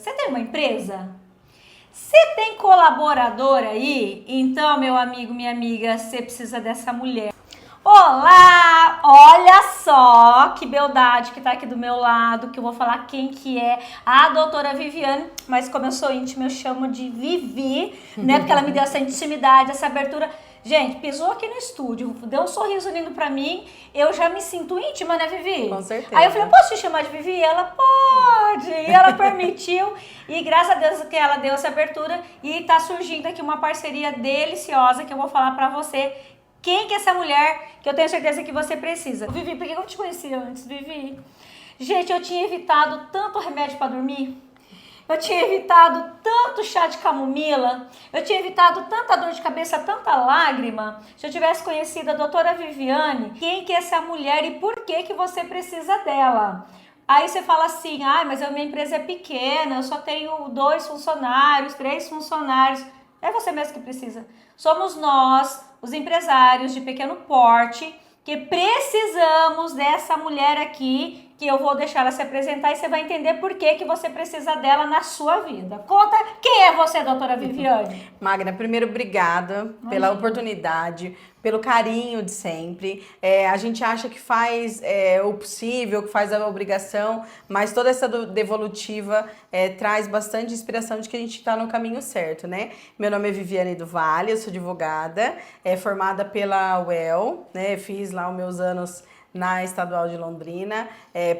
Você tem uma empresa? Você tem colaborador aí? Então, meu amigo, minha amiga, você precisa dessa mulher. Olá! Olha só que beldade que tá aqui do meu lado, que eu vou falar quem que é a doutora Viviane, mas como eu sou íntima, eu chamo de Vivi, né? Porque ela me deu essa intimidade, essa abertura. Gente, pisou aqui no estúdio, deu um sorriso lindo pra mim, eu já me sinto íntima, né, Vivi? Com certeza. Aí eu falei, posso te chamar de Vivi? Ela, pode! E ela permitiu, e graças a Deus que ela deu essa abertura, e tá surgindo aqui uma parceria deliciosa que eu vou falar pra você. Quem que é essa mulher que eu tenho certeza que você precisa? Vivi, por que eu não te conhecia antes, Vivi? Gente, eu tinha evitado tanto remédio pra dormir. Eu tinha evitado tanto chá de camomila, eu tinha evitado tanta dor de cabeça, tanta lágrima. Se eu tivesse conhecido a doutora Viviane, quem que é essa mulher e por que que você precisa dela? Aí você fala assim, mas a minha empresa é pequena, eu só tenho 2 funcionários, 3 funcionários. É você mesmo que precisa. Somos nós, os empresários de pequeno porte, que precisamos dessa mulher aqui, que eu vou deixar ela se apresentar e você vai entender por que que você precisa dela na sua vida. Conta, quem é você, doutora Viviane? Magna, primeiro, obrigada pela oportunidade, pelo carinho de sempre. A gente acha que faz o possível, que faz a obrigação, mas toda essa devolutiva traz bastante inspiração de que a gente está no caminho certo, né? Meu nome é Viviane do Vale, eu sou advogada, formada pela UEL, né? Fiz lá os meus anos na Estadual de Londrina,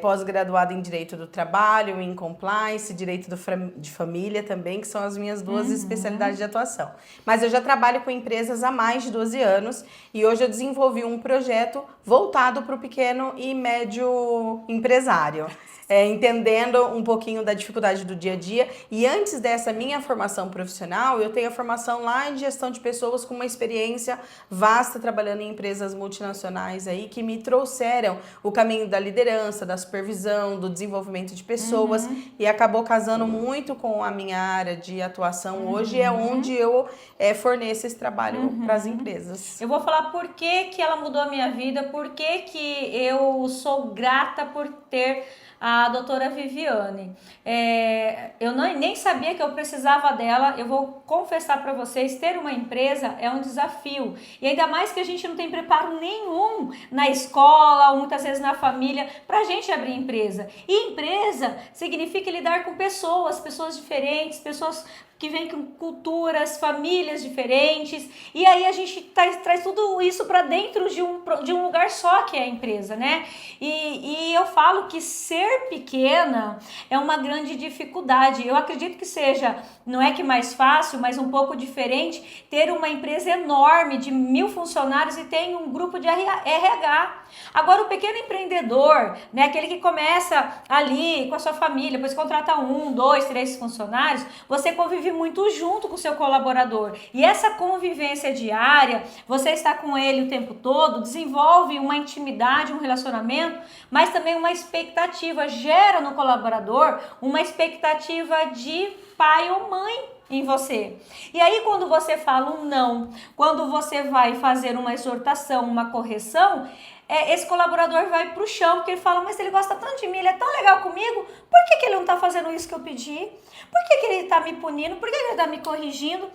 pós-graduada em Direito do Trabalho, em Compliance, Direito de Família também, que são as minhas duas especialidades de atuação. Mas eu já trabalho com empresas há mais de 12 anos e hoje eu desenvolvi um projeto voltado para o pequeno e médio empresário. Entendendo um pouquinho da dificuldade do dia a dia. E antes dessa minha formação profissional, eu tenho a formação lá em gestão de pessoas com uma experiência vasta trabalhando em empresas multinacionais aí que me trouxeram o caminho da liderança, da supervisão, do desenvolvimento de pessoas e acabou casando muito com a minha área de atuação. Hoje é onde eu forneço esse trabalho para as empresas. Eu vou falar por que que ela mudou a minha vida, por que que eu sou grata por ter a doutora Viviane. Eu nem sabia que eu precisava dela. Eu vou confessar para vocês, ter uma empresa é um desafio. E ainda mais que a gente não tem preparo nenhum na escola ou muitas vezes na família para a gente abrir empresa. E empresa significa lidar com pessoas diferentes, pessoas que vêm com culturas, famílias diferentes, e aí a gente traz tudo isso para dentro de um lugar só que é a empresa, né? E eu falo que ser pequena é uma grande dificuldade. Eu acredito que seja, não é que mais fácil, mas um pouco diferente, ter uma empresa enorme de 1000 funcionários e tem um grupo de RH. Agora o pequeno empreendedor, né, aquele que começa ali com a sua família, depois contrata 1, 2, 3 funcionários, você convive muito junto com o seu colaborador. E essa convivência diária, você está com ele o tempo todo, desenvolve uma intimidade, um relacionamento, mas também uma expectativa, gera no colaborador uma expectativa de pai ou mãe em você. E aí quando você fala um não, quando você vai fazer uma exortação, uma correção, esse colaborador vai pro chão, porque ele fala, mas ele gosta tanto de mim, ele é tão legal comigo, por que que ele não tá fazendo isso que eu pedi? Por que que ele tá me punindo? Por que ele tá me corrigindo?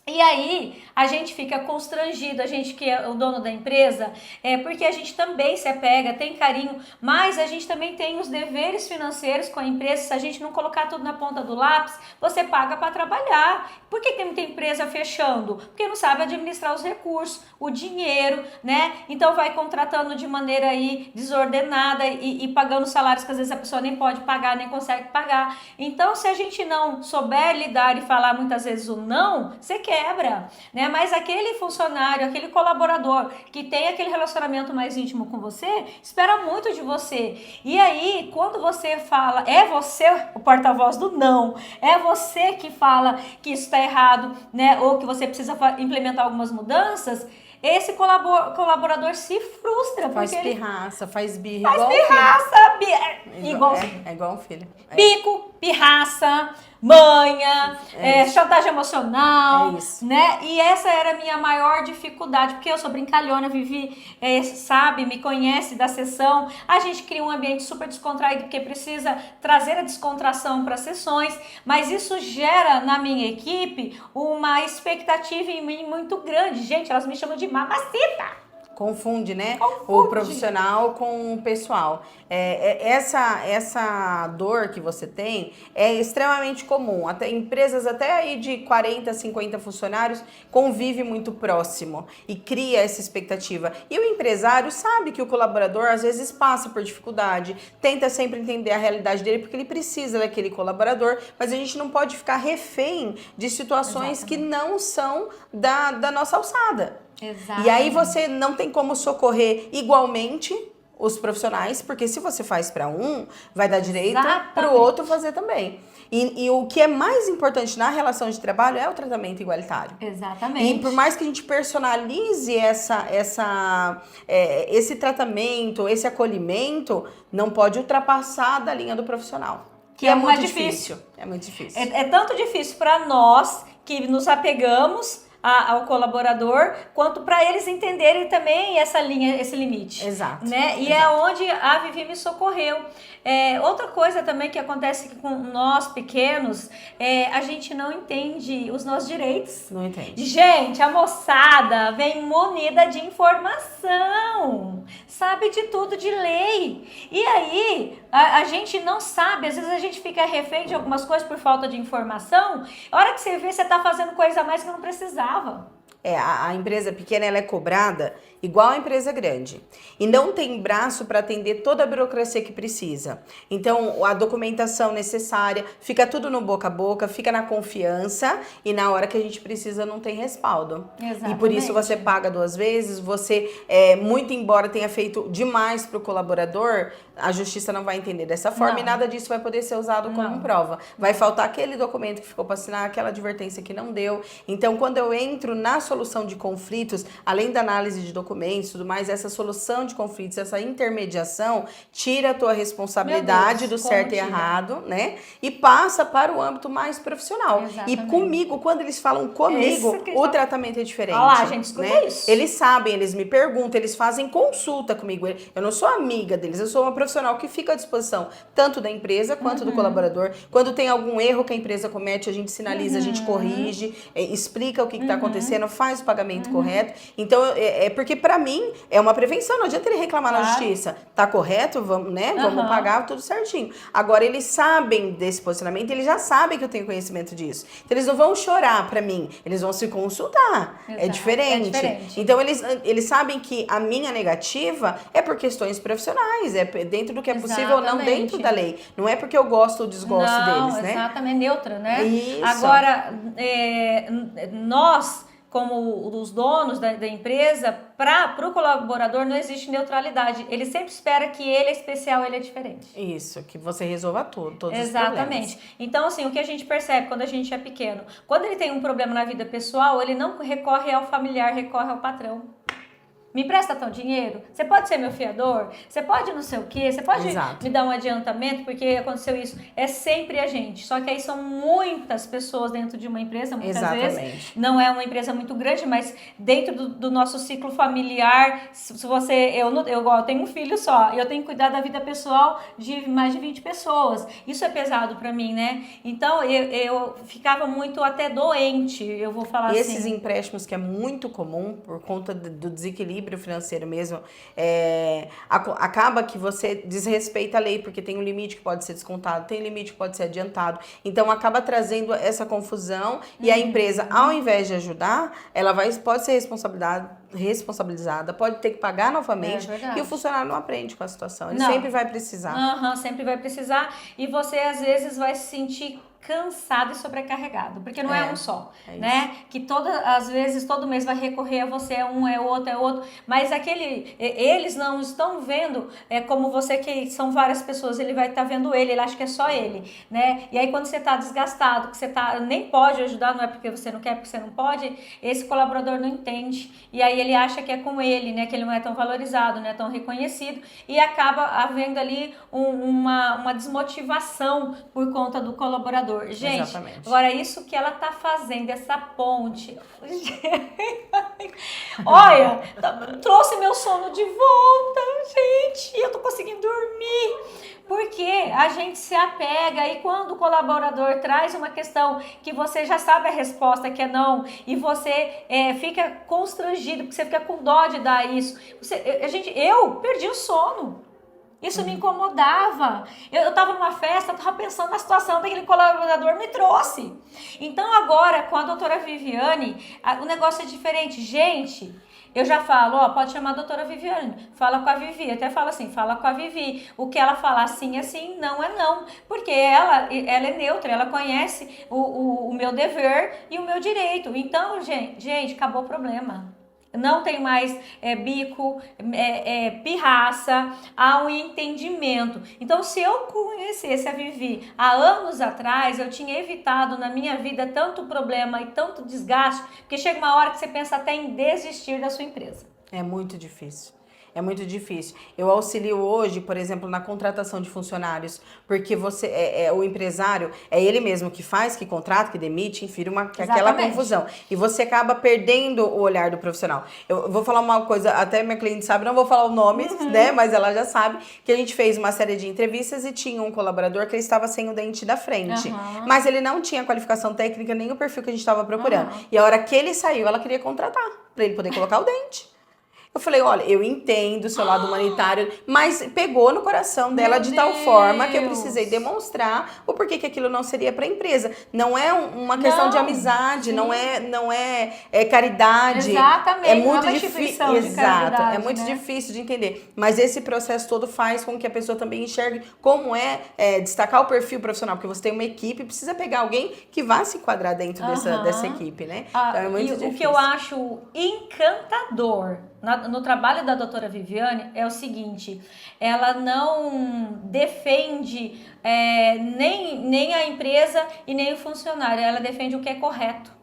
E aí a gente fica constrangido, a gente que é o dono da empresa, porque a gente também se apega, tem carinho, mas a gente também tem os deveres financeiros com a empresa. Se a gente não colocar tudo na ponta do lápis, você paga para trabalhar. Por que tem muita empresa fechando? Porque não sabe administrar os recursos, o dinheiro, né? Então vai contratando de maneira aí desordenada e pagando salários que às vezes a pessoa nem pode pagar, nem consegue pagar. Então se a gente não souber lidar e falar muitas vezes o não, você quebra, né? Mas aquele funcionário, aquele colaborador que tem aquele relacionamento mais íntimo com você, espera muito de você. E aí, quando você fala, é você o porta-voz do não, é você que fala que isso está errado, né? Ou que você precisa implementar algumas mudanças, esse colaborador se frustra. Faz pirraça, faz birra. Faz pirraça, igual igual um filho. Pico, pirraça, manha, chantagem emocional, isso. né? E essa era a minha maior dificuldade, porque eu sou brincalhona, sabe, me conhece da sessão. A gente cria um ambiente super descontraído, porque precisa trazer a descontração para as sessões, mas isso gera na minha equipe uma expectativa em mim muito grande. Gente, elas me chamam de mamacita. Confunde, né? Confunde. O profissional com o pessoal. Essa dor que você tem é extremamente comum. Até empresas até aí de 40, 50 funcionários convive muito próximo e cria essa expectativa. E o empresário sabe que o colaborador às vezes passa por dificuldade, tenta sempre entender a realidade dele porque ele precisa daquele colaborador, mas a gente não pode ficar refém de situações que não são da nossa alçada. Exatamente. E aí você não tem como socorrer igualmente os profissionais, porque se você faz para um, vai dar direito para o outro fazer também. E o que é mais importante na relação de trabalho é o tratamento igualitário. Exatamente. E por mais que a gente personalize esse tratamento, esse acolhimento, não pode ultrapassar da linha do profissional. Que é muito difícil. É muito difícil. É tanto difícil para nós que nos apegamos ao colaborador, quanto para eles entenderem também essa linha, esse limite. Exato. Né? E exato. é onde a Vivi me socorreu. Outra coisa também que acontece com nós pequenos, a gente não entende os nossos direitos. Não entende. Gente, a moçada vem munida de informação, sabe de tudo de lei. E aí, a gente não sabe, às vezes a gente fica refém de algumas coisas por falta de informação. A hora que você vê, você tá fazendo coisa a mais que não precisava. A empresa pequena ela é cobrada igual a empresa grande. E não tem braço para atender toda a burocracia que precisa. Então, a documentação necessária, fica tudo no boca a boca, fica na confiança e na hora que a gente precisa não tem respaldo. Exatamente. E por isso você paga 2 vezes, você, muito embora tenha feito demais para o colaborador, a justiça não vai entender dessa forma e nada disso vai poder ser usado como prova. Vai faltar aquele documento que ficou para assinar, aquela advertência que não deu. Então, quando eu entro na solução de conflitos, além da análise de documentos e tudo mais, essa solução de conflitos, essa intermediação, tira a tua responsabilidade do certo e errado, né? E passa para o âmbito mais profissional. Exatamente. E comigo, quando eles falam comigo, o tratamento é diferente. Olha lá, gente, escuta isso. Eles sabem, eles me perguntam, eles fazem consulta comigo. Eu não sou amiga deles, eu sou uma profissional que fica à disposição tanto da empresa quanto do colaborador. Quando tem algum erro que a empresa comete, a gente sinaliza, a gente corrige, explica o que está acontecendo, faz o pagamento correto. Então, porque para mim é uma prevenção, não adianta ele reclamar na justiça. Tá correto? Vamos, né? Vamos pagar tudo certinho. Agora, eles sabem desse posicionamento, eles já sabem que eu tenho conhecimento disso. Então, eles não vão chorar para mim, eles vão se consultar. É diferente. Então, eles sabem que a minha negativa é por questões profissionais, é dentro do que é possível ou não dentro da lei. Não é porque eu gosto ou desgosto deles, né? Exatamente, neutra, né? Isso. Agora, nós, como os donos da empresa, para o colaborador não existe neutralidade. Ele sempre espera que ele é especial, ele é diferente. Isso, que você resolva tudo, todos Exatamente. os problemas. Então, assim, o que a gente percebe quando a gente é pequeno? Quando ele tem um problema na vida pessoal, ele não recorre ao familiar, recorre ao patrão. Me empresta tal dinheiro? Você pode ser meu fiador? Você pode não sei o quê? Você pode me dar um adiantamento porque aconteceu isso? É sempre a gente. Só que aí são muitas pessoas dentro de uma empresa, muitas vezes. Não é uma empresa muito grande, mas dentro do nosso ciclo familiar, se você... Eu tenho um filho só e eu tenho que cuidar da vida pessoal de mais de 20 pessoas. Isso é pesado pra mim, né? Então, eu ficava muito até doente, eu vou falar assim. Esses empréstimos que é muito comum por conta do desequilíbrio financeiro mesmo, acaba que você desrespeita a lei, porque tem um limite que pode ser descontado, tem limite que pode ser adiantado, então acaba trazendo essa confusão e a empresa, ao invés de ajudar, ela pode ser responsabilizada, pode ter que pagar novamente e o funcionário não aprende com a situação, ele sempre vai precisar. Sempre vai precisar e você às vezes vai se sentir cansado e sobrecarregado, porque não é um só, né? Que às vezes todo mês vai recorrer a você, é outro, mas eles não estão vendo como você, que são várias pessoas, ele vai estar vendo ele acha que é só ele, né? E aí quando você está desgastado, que você nem pode ajudar, não é porque você não quer, porque você não pode, esse colaborador não entende, e aí ele acha que é com ele, né, que ele não é tão valorizado, não é tão reconhecido, e acaba havendo ali uma desmotivação por conta do colaborador. Gente, Exatamente. agora isso que ela tá fazendo, essa ponte, olha, trouxe meu sono de volta, gente, eu tô conseguindo dormir. Porque a gente se apega e quando o colaborador traz uma questão que você já sabe a resposta que é não e você fica constrangido, porque você fica com dó de dar isso. Eu perdi o sono. Isso me incomodava. Eu estava numa festa, estava pensando na situação que aquele colaborador me trouxe. Então agora, com a doutora Viviane, o negócio é diferente. Gente, eu já falo, ó, pode chamar a doutora Viviane, fala com a Vivi, até falo assim, fala com a Vivi, o que ela falar sim é sim, não é não, porque ela é neutra, ela conhece o meu dever e o meu direito, então, gente, acabou o problema. Não tem mais bico, pirraça, há um entendimento. Então, se eu conhecesse a Vivi há anos atrás, eu tinha evitado na minha vida tanto problema e tanto desgaste, porque chega uma hora que você pensa até em desistir da sua empresa. É muito difícil. É muito difícil. Eu auxilio hoje, por exemplo, na contratação de funcionários, porque o empresário é ele mesmo que faz, que contrata, que demite, enfim, aquela confusão. E você acaba perdendo o olhar do profissional. Eu vou falar uma coisa, até minha cliente sabe, não vou falar o nome, né? Mas ela já sabe que a gente fez uma série de entrevistas e tinha um colaborador que ele estava sem o dente da frente. Mas ele não tinha qualificação técnica, nem o perfil que a gente estava procurando. E a hora que ele saiu, ela queria contratar, para ele poder colocar o dente. Eu falei, olha, eu entendo o seu lado humanitário, mas pegou no coração dela de tal forma que eu precisei demonstrar o porquê que aquilo não seria para a empresa. Não é uma questão de amizade, não é caridade. Exatamente. É muito difícil. Exato, é muito né? difícil de entender. Mas esse processo todo faz com que a pessoa também enxergue como destacar o perfil profissional, porque você tem uma equipe, precisa pegar alguém que vá se enquadrar dentro dessa equipe, né? Então é muito difícil. O que eu acho encantador no trabalho da doutora Viviane é o seguinte, ela não defende nem a empresa e nem o funcionário, ela defende o que é correto.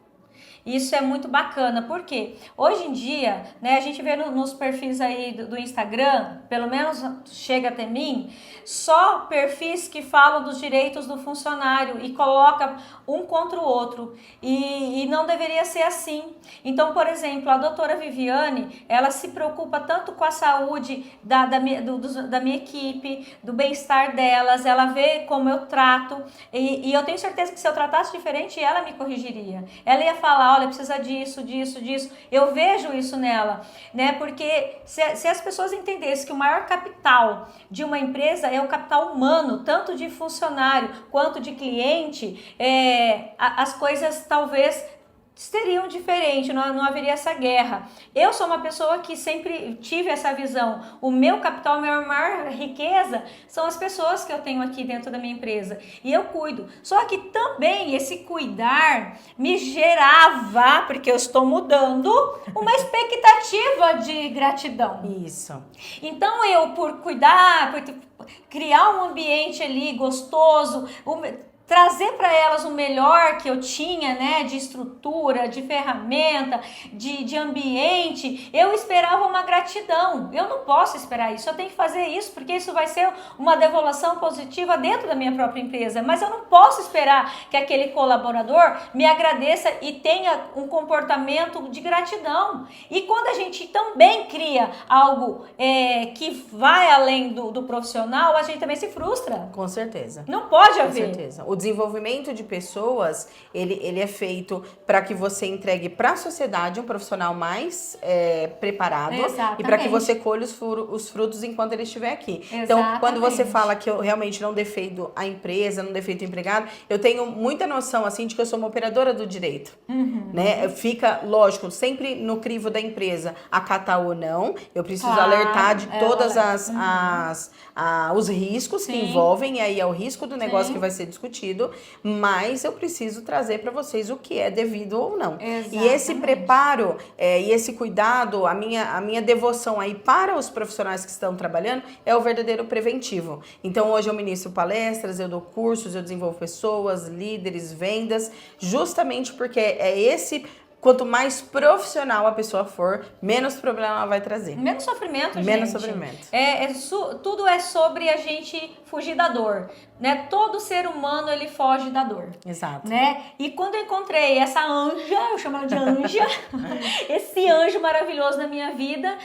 Isso é muito bacana, porque hoje em dia, né, a gente vê nos perfis aí do Instagram, pelo menos chega até mim, só perfis que falam dos direitos do funcionário e coloca um contra o outro, e não deveria ser assim. Então, por exemplo, a doutora Viviane, ela se preocupa tanto com a saúde da minha equipe, do bem-estar delas, ela vê como eu trato, e eu tenho certeza que se eu tratasse diferente, ela me corrigiria. Ela ia falar, olha, precisa disso. Eu vejo isso nela, né? Porque se as pessoas entendessem que o maior capital de uma empresa é o capital humano, tanto de funcionário quanto de cliente, as coisas talvez seriam diferentes, não haveria essa guerra. Eu sou uma pessoa que sempre tive essa visão. O meu capital, a minha maior riqueza são as pessoas que eu tenho aqui dentro da minha empresa. E eu cuido. Só que também esse cuidar me gerava, porque eu estou mudando, uma expectativa de gratidão. Isso. Então eu, por cuidar, por criar um ambiente ali gostoso, trazer para elas o melhor que eu tinha, né, de estrutura, de ferramenta, de ambiente, eu esperava uma gratidão. Eu não posso esperar isso, eu tenho que fazer isso, porque isso vai ser uma devolução positiva dentro da minha própria empresa, mas eu não posso esperar que aquele colaborador me agradeça e tenha um comportamento de gratidão. E quando a gente também cria algo que vai além do profissional, a gente também se frustra. Com certeza. Não pode haver. Com certeza. O desenvolvimento de pessoas, ele é feito para que você entregue para a sociedade um profissional mais preparado. Exatamente. E para que você colhe os frutos enquanto ele estiver aqui. Exatamente. Então, quando você fala que eu realmente não defendo a empresa, não defendo o empregado, eu tenho muita noção assim de que eu sou uma operadora do direito. Né? Fica, lógico, sempre no crivo da empresa, acatar ou não. Eu preciso alertar de todas os riscos que envolvem, e aí é o risco do negócio que vai ser discutido, mas eu preciso trazer para vocês o que é devido ou não. Exatamente. E esse preparo e esse cuidado, a minha devoção aí para os profissionais que estão trabalhando é o verdadeiro preventivo. Então hoje eu ministro palestras, eu dou cursos, eu desenvolvo pessoas, líderes, vendas, justamente porque é esse quanto mais profissional a pessoa for, menos problema ela vai trazer. Menos sofrimento, gente. Menos sofrimento. Tudo é sobre a gente fugir da dor, né? Todo ser humano, ele foge da dor. Exato. Né? E quando eu encontrei essa anja, eu chamo ela de anja, esse anjo maravilhoso na minha vida,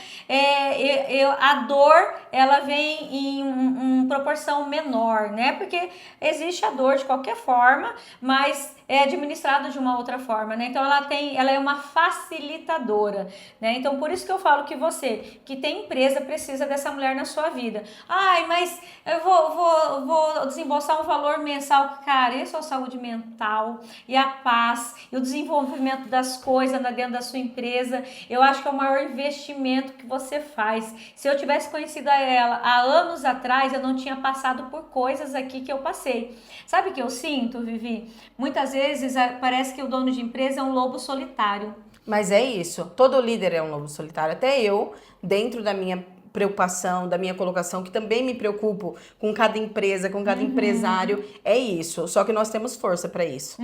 a dor, ela vem em proporção menor, né? Porque existe a dor de qualquer forma, mas é administrado de uma outra forma, né? Então ela é uma facilitadora, né? Então por isso que eu falo que você que tem empresa precisa dessa mulher na sua vida. Ai, mas eu vou desembolsar um valor mensal. Cara, isso é a saúde mental e a paz e o desenvolvimento das coisas dentro da sua empresa. Eu acho que é o maior investimento que você faz. Se eu tivesse conhecido ela há anos atrás, eu não tinha passado por coisas aqui que eu passei. Sabe o que eu sinto, Vivi? Muitas vezes parece que o dono de empresa é um lobo solitário. Mas é isso, todo líder é um lobo solitário. Até eu, dentro da minha preocupação, da minha colocação, que também me preocupo com cada empresa, com cada empresário, é isso. Só que nós temos força para isso.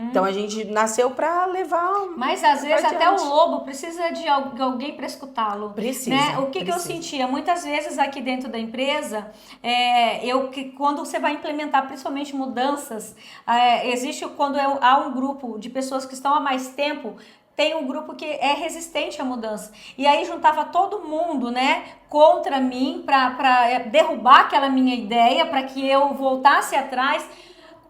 Então a gente nasceu para levar. Mas às vezes até o lobo precisa de alguém para escutá-lo. Precisa. Né? O que eu sentia? Muitas vezes aqui dentro da empresa, quando você vai implementar principalmente mudanças, existe quando há um grupo de pessoas que estão há mais tempo. Tem um grupo que é resistente à mudança. E aí juntava todo mundo, né, contra mim, para derrubar aquela minha ideia, para que eu voltasse atrás.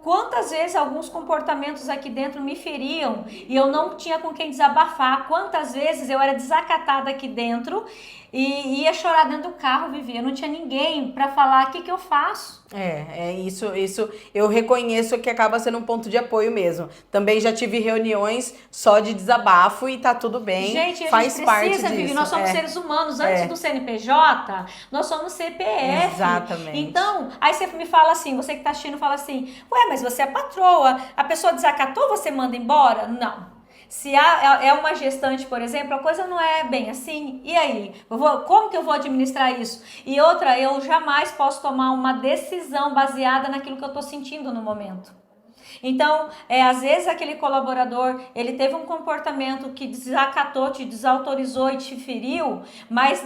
Quantas vezes alguns comportamentos aqui dentro me feriam e eu não tinha com quem desabafar. Quantas vezes eu era desacatada aqui dentro e ia chorar dentro do carro, vivia. Não tinha ninguém para falar o que eu faço. Isso eu reconheço que acaba sendo um ponto de apoio mesmo. Também já tive reuniões só de desabafo e tá tudo bem. Gente, faz parte disso. Vivi, nós somos seres humanos. Antes do CNPJ, nós somos CPF. Exatamente. Então, aí você me fala assim, você que tá assistindo fala assim, ué, mas você é patroa, a pessoa desacatou, você manda embora? Não. Se é uma gestante, por exemplo, a coisa não é bem assim. E aí? Como que eu vou administrar isso? E outra, eu jamais posso tomar uma decisão baseada naquilo que eu estou sentindo no momento. Então, às vezes aquele colaborador, ele teve um comportamento que desacatou, te desautorizou e te feriu, mas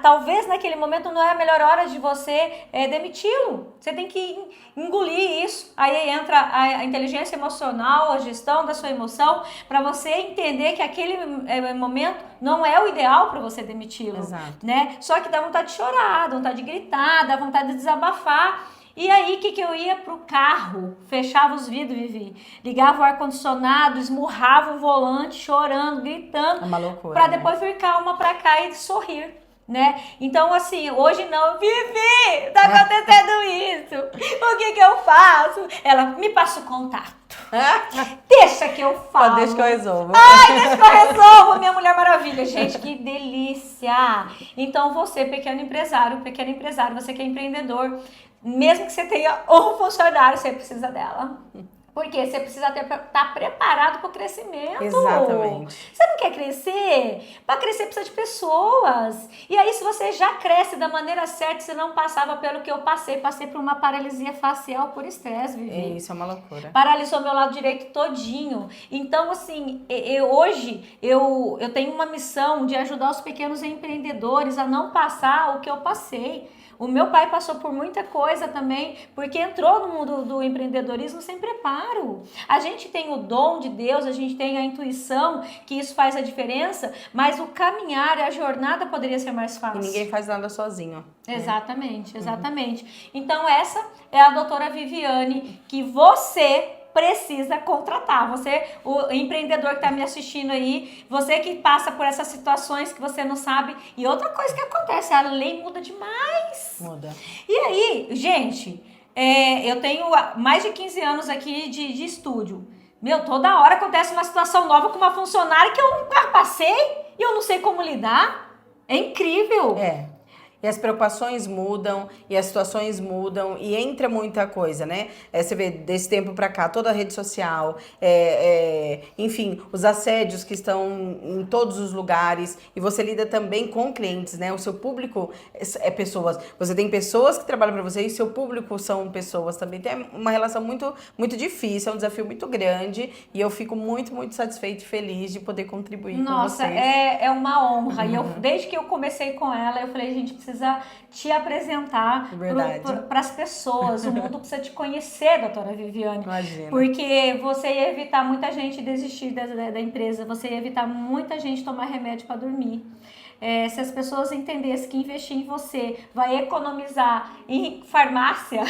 talvez naquele momento não é a melhor hora de você demiti-lo. Você tem que engolir isso. Aí entra a inteligência emocional, a gestão da sua emoção, para você entender que aquele momento não é o ideal para você demiti-lo. Exato. Né? Só que dá vontade de chorar, dá vontade de gritar, dá vontade de desabafar. E aí, o que eu ia pro carro? Fechava os vidros, Vivi. Ligava o ar-condicionado, esmurrava o volante, chorando, gritando. É uma loucura. Pra depois vir calma pra cá e sorrir, né? Então, assim, hoje não. Vivi, tá acontecendo isso. O que eu faço? Ela me passa o contato. Deixa que eu falo. Deixa que eu resolvo. Ai, deixa que eu resolvo, minha Mulher Maravilha. Gente, que delícia. Então, você, pequena empresário, você que é empreendedor, mesmo que você tenha um funcionário, você precisa dela. Porque você precisa estar preparado para o crescimento. Exatamente. Você não quer crescer? Para crescer precisa de pessoas. E aí, se você já cresce da maneira certa, você não passava pelo que eu passei. Passei por uma paralisia facial por estresse, Vivi. Isso é uma loucura. Paralisou meu lado direito todinho. Então, assim, hoje eu tenho uma missão de ajudar os pequenos empreendedores a não passar o que eu passei. O meu pai passou por muita coisa também, porque entrou no mundo do empreendedorismo sem preparo. A gente tem o dom de Deus, a gente tem a intuição que isso faz a diferença, mas o caminhar, a jornada poderia ser mais fácil. E ninguém faz nada sozinho. Exatamente, exatamente. Então essa é a doutora Viviane que você precisa contratar. Você, o empreendedor que está me assistindo aí, você que passa por essas situações que você não sabe. E outra coisa que acontece, a lei muda demais. Muda. E aí, gente, eu tenho mais de 15 anos aqui de estúdio. Meu, toda hora acontece uma situação nova com uma funcionária que eu nunca passei e eu não sei como lidar. É incrível. E as preocupações mudam, e as situações mudam, e entra muita coisa, né? Você vê desse tempo para cá, toda a rede social, enfim, os assédios que estão em todos os lugares, e você lida também com clientes, né? O seu público é pessoas. Você tem pessoas que trabalham para você e seu público são pessoas também. Tem uma relação muito, muito difícil, é um desafio muito grande, e eu fico muito, muito satisfeita e feliz de poder contribuir com Nossa, vocês. é uma honra. E desde que eu comecei com ela, eu falei, gente, precisa te apresentar para as pessoas. O mundo precisa te conhecer, doutora Viviane. Imagina. Porque você ia evitar muita gente desistir da empresa, você ia evitar muita gente tomar remédio para dormir. Se as pessoas entendessem que investir em você vai economizar em farmácia,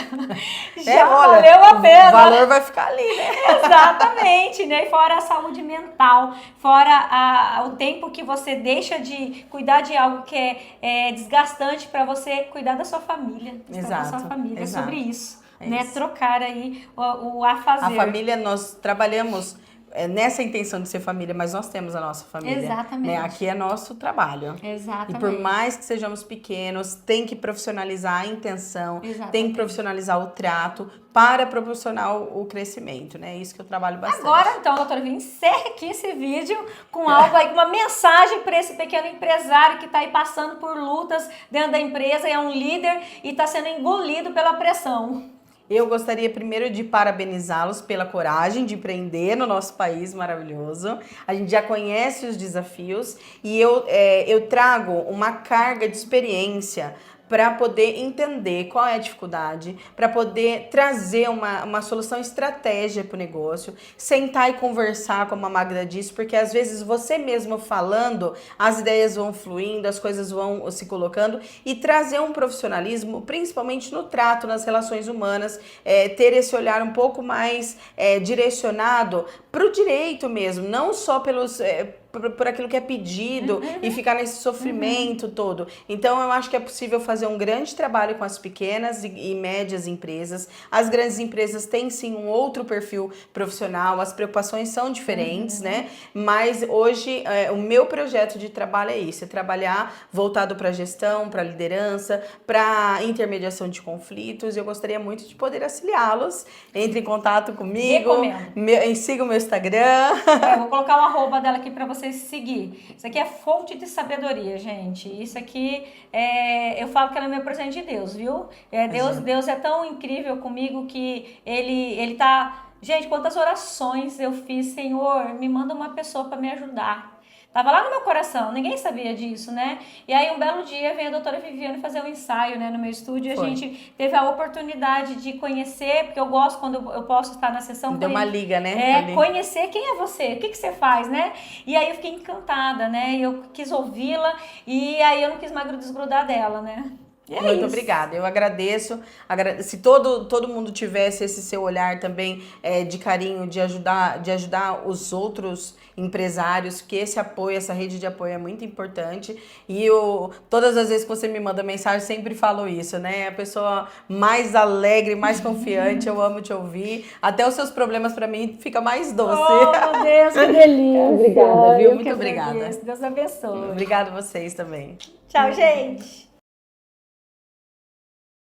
já valeu a pena. O valor vai ficar ali, né? Exatamente, né? Fora a saúde mental, fora o tempo que você deixa de cuidar de algo que é desgastante para você cuidar da sua família. Exato. Da sua família. Exato. É sobre isso, né? Isso. Trocar aí o a fazer. A família, nós trabalhamos nessa intenção de ser família, mas nós temos a nossa família. Exatamente. Né? Aqui é nosso trabalho. Exatamente. E por mais que sejamos pequenos, tem que profissionalizar a intenção, Exatamente. Tem que profissionalizar o trato para proporcionar o crescimento, né? É isso que eu trabalho bastante. Agora, então, doutora Viviane, encerre aqui esse vídeo com algo aí, uma mensagem para esse pequeno empresário que está aí passando por lutas dentro da empresa, é um líder e está sendo engolido pela pressão. Eu gostaria primeiro de parabenizá-los pela coragem de empreender no nosso país maravilhoso. A gente já conhece os desafios e eu trago uma carga de experiência para poder entender qual é a dificuldade, para poder trazer uma solução estratégia para o negócio, sentar e conversar, como a Magda disse, porque às vezes você mesmo falando, as ideias vão fluindo, as coisas vão se colocando e trazer um profissionalismo, principalmente no trato, nas relações humanas, ter esse olhar um pouco mais direcionado para o direito mesmo, não só por aquilo que é pedido e ficar nesse sofrimento todo. Então, eu acho que é possível fazer um grande trabalho com as pequenas e médias empresas. As grandes empresas têm, sim, um outro perfil profissional, as preocupações são diferentes, né? Mas hoje, o meu projeto de trabalho é isso, é trabalhar voltado para gestão, para liderança, para intermediação de conflitos. Eu gostaria muito de poder auxiliá-los. Entre em contato comigo. Siga o meu Instagram. Eu vou colocar o arroba dela aqui para vocês seguir. Isso aqui é fonte de sabedoria, gente. Isso aqui eu falo que ela é meu presente de Deus, viu? Deus é tão incrível comigo que ele tá... Gente, quantas orações eu fiz, Senhor, me manda uma pessoa para me ajudar. Tava lá no meu coração, ninguém sabia disso, né? E aí um belo dia veio a doutora Viviane fazer um ensaio, né, no meu estúdio. A gente teve a oportunidade de conhecer, porque eu gosto quando eu posso estar na sessão. Deu uma liga, né? Conhecer quem é você, o que você faz, né? E aí eu fiquei encantada, né? Eu quis ouvi-la e aí eu não quis mais desgrudar dela, né? Muito obrigada, eu agradeço. Se todo mundo tivesse esse seu olhar também de carinho, de ajudar os outros empresários, que esse apoio, essa rede de apoio é muito importante. E todas as vezes que você me manda mensagem, eu sempre falo isso, né? A pessoa mais alegre, mais confiante, eu amo te ouvir. Até os seus problemas para mim fica mais doce. Oh, meu Deus, que delícia. Obrigada, viu? Muito obrigada. Deus abençoe. Obrigada a vocês também. Tchau, gente.